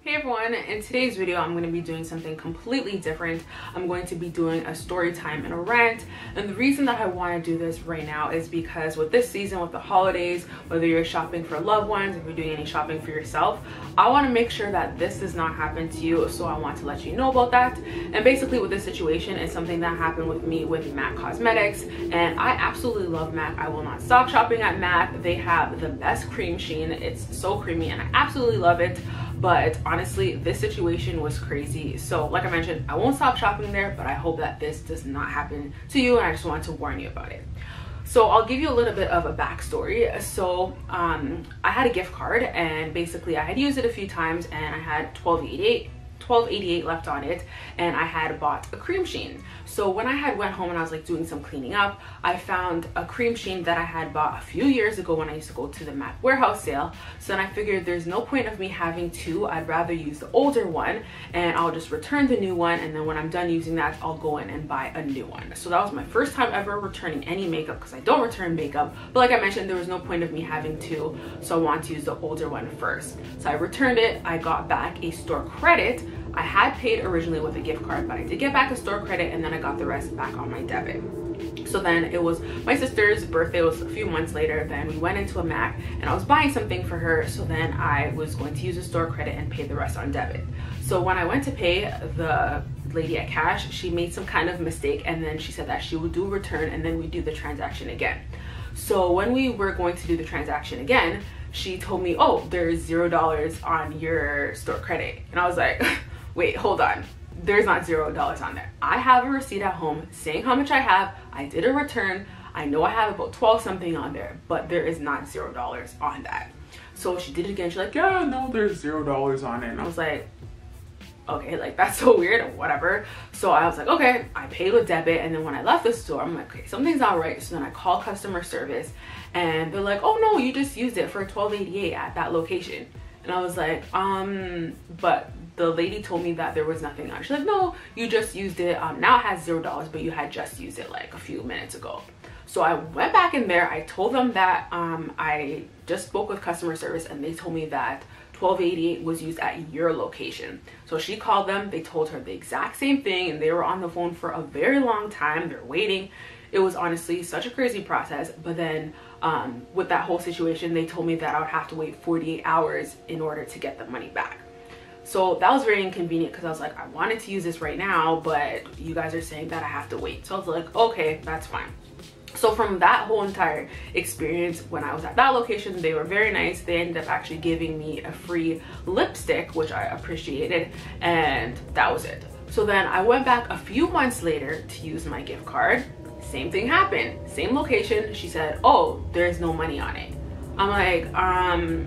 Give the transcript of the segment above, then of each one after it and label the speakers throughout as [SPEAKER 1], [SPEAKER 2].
[SPEAKER 1] Hey everyone, in today's video I'm going to be doing something completely different. I'm going to be doing a story time and a rant, and the reason that I want to do this right now is because with this season, with the holidays, whether you're shopping for loved ones, if you're doing any shopping for yourself, I want to make sure that this does not happen to you, so I want to let you know about that. And basically with this situation, it's something that happened with me with MAC Cosmetics, and I absolutely love MAC. I will not stop shopping at MAC. They have the best cream sheen. It's so creamy and I absolutely love it. But honestly, this situation was crazy. So like I mentioned, I won't stop shopping there, but I hope that this does not happen to you, and I just wanted to warn you about it. So I'll give you a little bit of a backstory. So I had a gift card, and basically I had used it a few times, and I had $12.88 left on it, and I had bought a cream sheen. So when I had went home and I was like doing some cleaning up, I found a cream sheen that I had bought a few years ago when I used to go to the MAC warehouse sale. So then I figured there's no point of me having two. I'd rather use the older one, and I'll just return the new one, and then when I'm done using that, I'll go in and buy a new one. So that was my first time ever returning any makeup, because I don't return makeup, but like I mentioned, there was no point of me having two, so I wanted to use the older one first. So I returned it. I got back a store credit. I had paid originally with a gift card, but I did get back a store credit, and then I got the rest back on my debit. So then it was my sister's birthday. It was a few months later. Then we went into a MAC and I was buying something for her. So then I was going to use a store credit and pay the rest on debit. So when I went to pay, the lady at cash, she made some kind of mistake, and then she said that she would do a return and then we do the transaction again. So when we were going to do the transaction again, she told me, oh, there's $0 on your store credit. And I was like, wait, hold on. There's not $0 on there. I have a receipt at home saying how much I have. I did a return. I know I have about 12 something on there, but there is not $0 on that. So she did it again. She's like, yeah, no, there's $0 on it. And I was like, okay, like that's so weird, whatever. So I was like, okay, I paid with debit. And then when I left the store, I'm like, okay, something's not right. So then I call customer service, and they're like, oh no, you just used it for $12.88 at that location. And I was like, but the lady told me that there was nothing on. She's like, no, you just used it. Now it has $0, but you had just used it like a few minutes ago. So I went back in there. I told them that I just spoke with customer service, and they told me that $12.88 was used at your location. So she called them. They told her the exact same thing, and they were on the phone for a very long time. They're waiting. It was honestly such a crazy process. But then with that whole situation, they told me that I would have to wait 48 hours in order to get the money back. So that was very inconvenient, because I was like, I wanted to use this right now, but you guys are saying that I have to wait. So I was like, okay, that's fine. So from that whole entire experience, when I was at that location, they were very nice. They ended up actually giving me a free lipstick, which I appreciated, and that was it. So then I went back a few months later to use my gift card. Same thing happened, same location. She said, oh, there's no money on it. I'm like,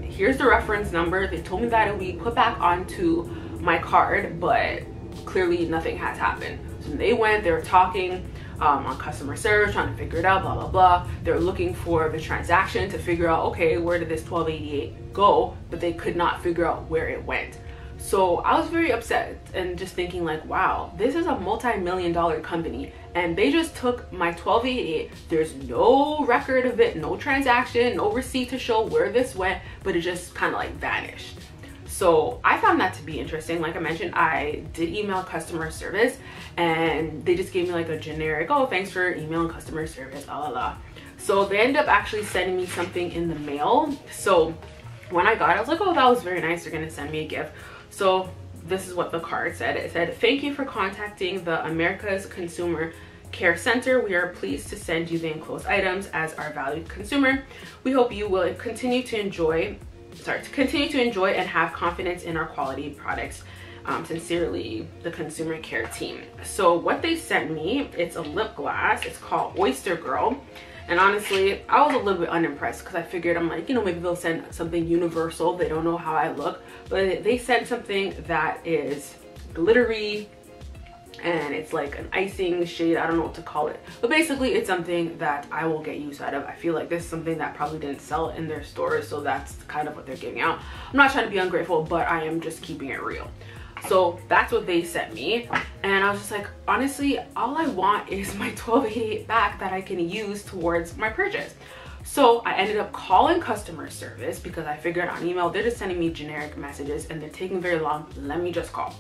[SPEAKER 1] here's the reference number. They told me that it would be put back onto my card, but clearly nothing has happened. So they went, they were talking on customer service, trying to figure it out, blah, blah, blah. They're looking for the transaction to figure out, okay, where did this $12.88 go? But they could not figure out where it went. So I was very upset and just thinking like, wow, this is a multi-million-dollar company, and they just took my $12.88. There's no record of it, no transaction, no receipt to show where this went, but it just kind of like vanished. So I found that to be interesting. Like I mentioned, I did email customer service, and they just gave me like a generic, oh, thanks for emailing customer service, la la la. So they ended up actually sending me something in the mail. So when I got it, I was like, oh, that was very nice. They're gonna send me a gift. So this is what the card said. It said, thank you for contacting the America's Consumer Care Center. We are pleased to send you the enclosed items as our valued consumer. We hope you will continue to enjoy and have confidence in our quality products. Sincerely, the consumer care team. So what they sent me, it's a lip gloss. It's called Oyster Girl. And honestly, I was a little bit unimpressed, because I figured, I'm like, you know, maybe they'll send something universal. They don't know how I look, but they sent something that is glittery, and it's like an icing shade. I don't know what to call it, but basically it's something that I will get use out of. I feel like this is something that probably didn't sell in their stores, so that's kind of what they're giving out. I'm not trying to be ungrateful, but I am just keeping it real. So that's what they sent me, and I was just like, honestly, all I want is my $12.88 back that I can use towards my purchase. So I ended up calling customer service because I figured on email they're just sending me generic messages and they're taking very long. Let me just call.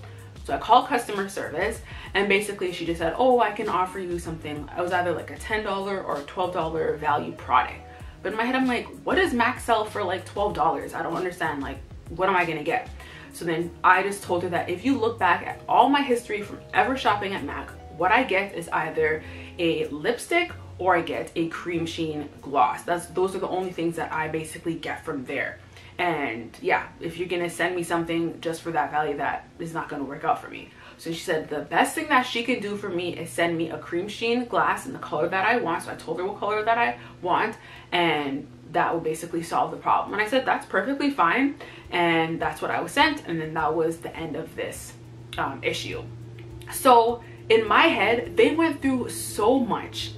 [SPEAKER 1] So I called customer service, and basically she just said, oh, I can offer you something. It was either like a $10 or a $12 value product. But in my head, I'm like, what does Mac sell for like $12? I don't understand. Like, what am I gonna get? So then I just told her that if you look back at all my history from ever shopping at Mac, what I get is either a lipstick or I get a cream sheen gloss. Those are the only things that I basically get from there. And yeah, if you're gonna send me something just for that value, that is not gonna work out for me. So she said the best thing that she could do for me is send me a cream sheen glass in the color that I want. So I told her what color that I want, and that would basically solve the problem. And I said that's perfectly fine, and that's what I was sent. And then that was the end of this issue. So in my head, they went through so much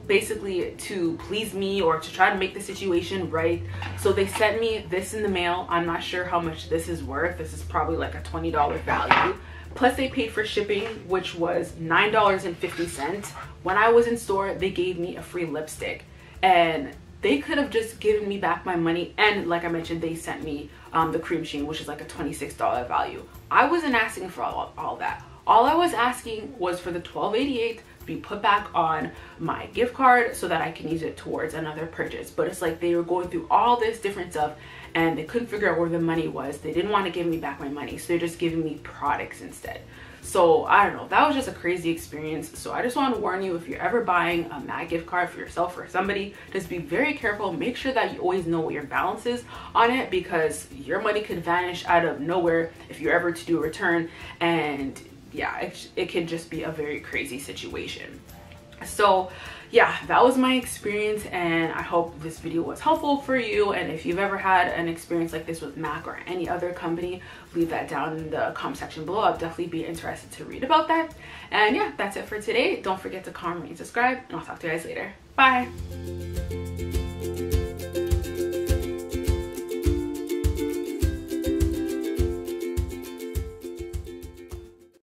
[SPEAKER 1] basically to please me or to try to make the situation right. So they sent me this in the mail. I'm not sure how much this is worth. This is probably like a $20 value. Plus they paid for shipping, which was $9.50. When I was in store, they gave me a free lipstick, and they could have just given me back my money. And like I mentioned, they sent me the cream sheen, which is like a $26 value. I wasn't asking for all that. All I was asking was for the $12.88 to be put back on my gift card so that I can use it towards another purchase. But it's like they were going through all this different stuff and they couldn't figure out where the money was. They didn't want to give me back my money, so they're just giving me products instead. So I don't know, that was just a crazy experience. So I just want to warn you, if you're ever buying a MAC gift card for yourself or somebody, just be very careful. Make sure that you always know what your balance is on it, because your money could vanish out of nowhere if you're ever to do a return. And yeah, it can just be a very crazy situation. So yeah, that was my experience, and I hope this video was helpful for you. And if you've ever had an experience like this with MAC or any other company, leave that down in the comment section below. I'll definitely be interested to read about that. And yeah, that's it for today. Don't forget to comment, rate, and subscribe, and I'll talk to you guys later. Bye.